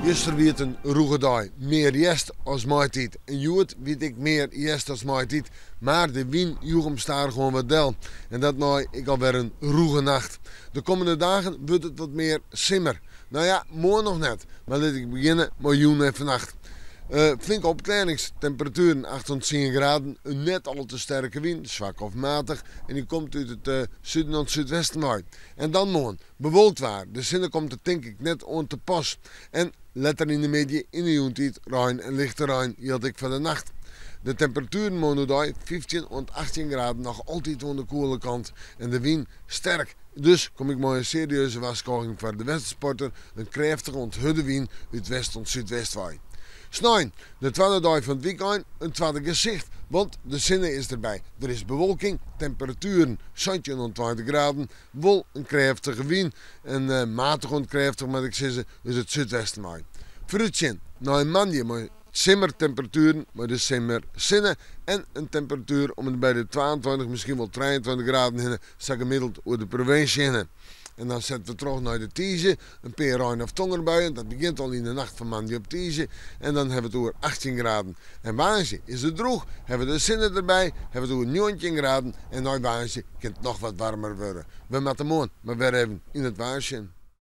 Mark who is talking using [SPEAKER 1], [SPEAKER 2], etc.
[SPEAKER 1] Gisteren wie het een roege dag. Meer jest als maaitijd. En joet weet ik meer jest als maaitijd. Maar de wien joeg staar gewoon wat del. En dat nou ik alweer een roege nacht. De komende dagen wordt het wat meer simmer. Nou ja, morgen nog net. Maar laat ik beginnen met joen en vannacht. Flinke opklaringstemperaturen, 18 graden, een net al te sterke wind, zwak of matig. En die komt uit het zuiden en zuidwesten uit. En dan morgen, bewolkt waar. De zin komt er denk ik net on te pas. En letter in de media in de joentijd, ruim en lichte ruim, hield ik voor de nacht. De temperaturen mogen 15 en 18 graden, nog altijd aan de koele kant. En de wind sterk. Dus kom ik met een serieuze waarschuwing voor de westensporter. Een krachtige onthudde wind uit west en zuidwest waait. Snijn, de tweede dag van het weekend, een tweede gezicht, want de zin is erbij. Er is bewolking, temperaturen 17 en 20 graden, wel een krachtige wind en matig en krachtig, maar ik zeg is het zuidwesten waait. Fruitje, nou een mandje met simmertemperaturen, maar de simmer zinnen en een temperatuur om bij de 22, misschien wel 23 graden heen, zo gemiddeld over de provincie heen. En dan zetten we terug naar de Tiese, een paar ruim of tongerbuien. Dat begint al in de nacht van maandag op Tiese. En dan hebben we het over 18 graden. En Waasje is het droog, hebben we de zinnen erbij, hebben we het over 19 graden. En na Waasje kan het nog wat warmer worden. We met de moon, maar weer even in het Waasje.